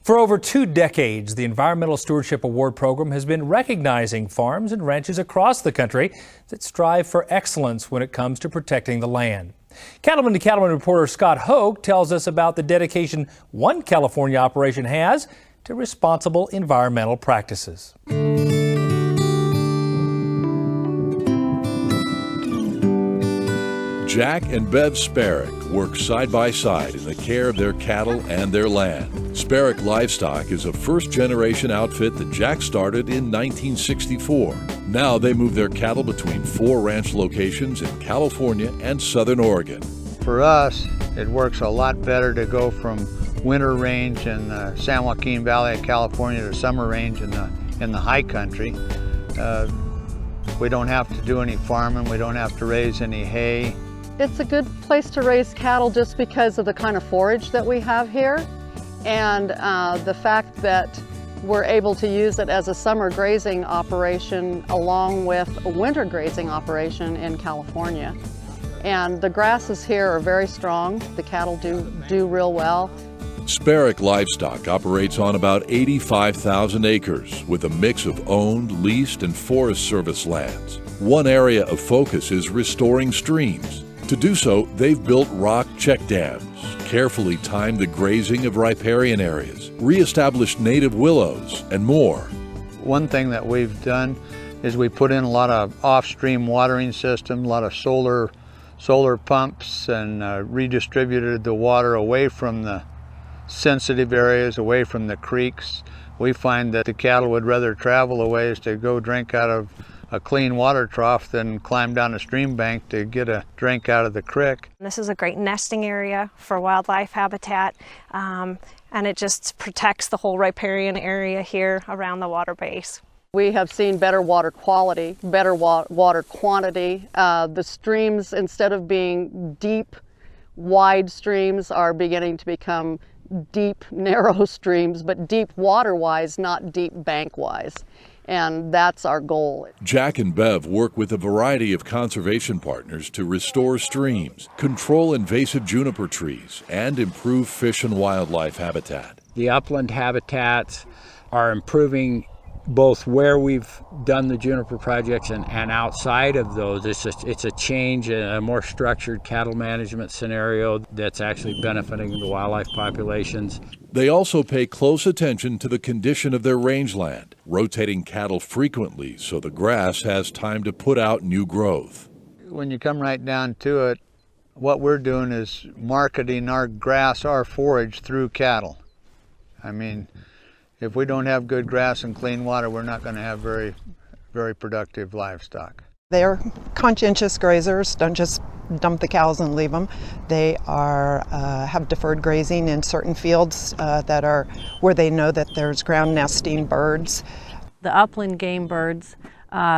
For over 2 decades, the Environmental Stewardship Award Program has been recognizing farms and ranches across the country that strive for excellence when it comes to protecting the land. Cattleman to Cattleman reporter Scott Hogue tells us about the dedication one California operation has to responsible environmental practices. Jack and Bev Sparrowk work side by side in the care of their cattle and their land. Sparrowk Livestock is a first-generation outfit that Jack started in 1964. Now they move their cattle between 4 ranch locations in California and Southern Oregon. For us, it works a lot better to go from winter range in the San Joaquin Valley of California to summer range in the high country. We don't have to do any farming. We don't have to raise any hay. It's a good place to raise cattle just because of the kind of forage that we have here, and the fact that we're able to use it as a summer grazing operation along with a winter grazing operation in California. And the grasses here are very strong. The cattle do real well. Sparrowk Livestock operates on about 85,000 acres with a mix of owned, leased, and Forest Service lands. One area of focus is restoring streams. To do so, they've built rock check dams, carefully timed the grazing of riparian areas, reestablished native willows, and more. One thing that we've done is we put in a lot of off-stream watering systems, a lot of solar pumps, and redistributed the water away from the sensitive areas, away from the creeks. We find that the cattle would rather travel a ways to go drink out of a clean water trough than climb down a stream bank to get a drink out of the creek. This is a great nesting area for wildlife habitat, and it just protects the whole riparian area here around the water base. We have seen better water quality, better water quantity. The streams, instead of being deep, wide streams, are beginning to become deep, narrow streams, but deep water-wise, not deep bank-wise. And that's our goal. Jack and Bev work with a variety of conservation partners to restore streams, control invasive juniper trees, and improve fish and wildlife habitat. The upland habitats are improving both where we've done the juniper projects and outside of those. It's a change, a more structured cattle management scenario that's actually benefiting the wildlife populations. They also pay close attention to the condition of their rangeland, rotating cattle frequently so the grass has time to put out new growth. When you come right down to it, what we're doing is marketing our grass, our forage, through cattle. I mean, if we don't have good grass and clean water, we're not going to have very, very productive livestock. They're conscientious grazers, don't just dump the cows and leave them. They are have deferred grazing in certain fields that are where they know that there's ground nesting birds. The upland game birds,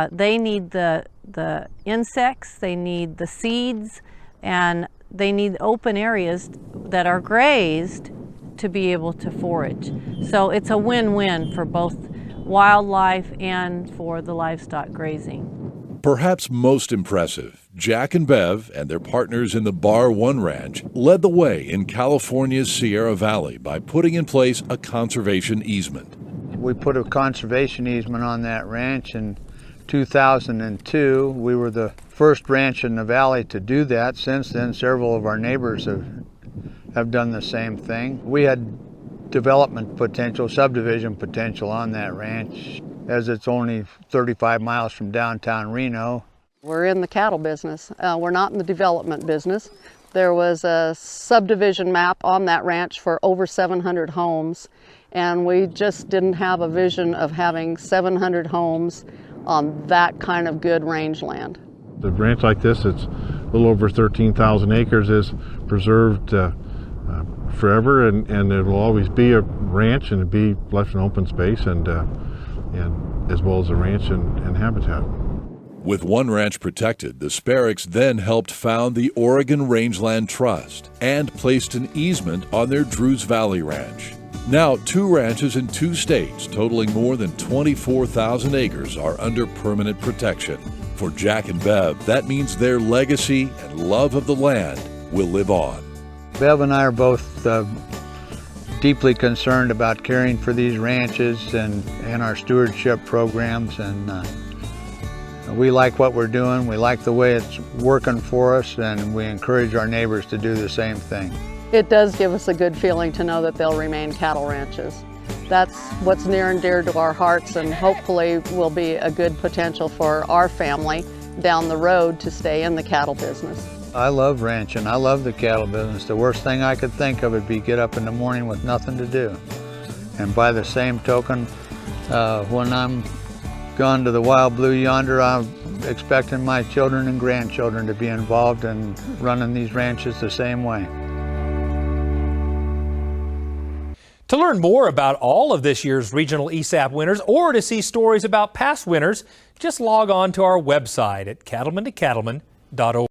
they need the insects, they need the seeds, and they need open areas that are grazed to be able to forage. So it's a win-win for both wildlife and for the livestock grazing. Perhaps most impressive, Jack and Bev and their partners in the Bar One Ranch led the way in California's Sierra Valley by putting in place a conservation easement. We put a conservation easement on that ranch in 2002. We were the first ranch in the valley to do that. Since then, several of our neighbors have done the same thing. We had development potential, subdivision potential on that ranch, as it's only 35 miles from downtown Reno. We're in the cattle business. We're not in the development business. There was a subdivision map on that ranch for over 700 homes, and we just didn't have a vision of having 700 homes on that kind of good rangeland. The ranch like this, it's a little over 13,000 acres, is preserved forever, and it will always be a ranch, and it'll be left in open space, and as well as a ranch and habitat. With one ranch protected, the Sparrowks then helped found the Oregon Rangeland Trust and placed an easement on their Drews Valley Ranch. Now, 2 ranches in 2 states, totaling more than 24,000 acres, are under permanent protection. For Jack and Bev, that means their legacy and love of the land will live on. Bev and I are both deeply concerned about caring for these ranches and our stewardship programs, and we like what we're doing. We like the way it's working for us, and we encourage our neighbors to do the same thing. It does give us a good feeling to know that they'll remain cattle ranches. That's what's near and dear to our hearts, and hopefully will be a good potential for our family down the road to stay in the cattle business. I love ranching. I love the cattle business. The worst thing I could think of would be get up in the morning with nothing to do. And by the same token, when I'm gone to the wild blue yonder, I'm expecting my children and grandchildren to be involved in running these ranches the same way. To learn more about all of this year's regional ESAP winners or to see stories about past winners, just log on to our website at cattlemantocattleman.org.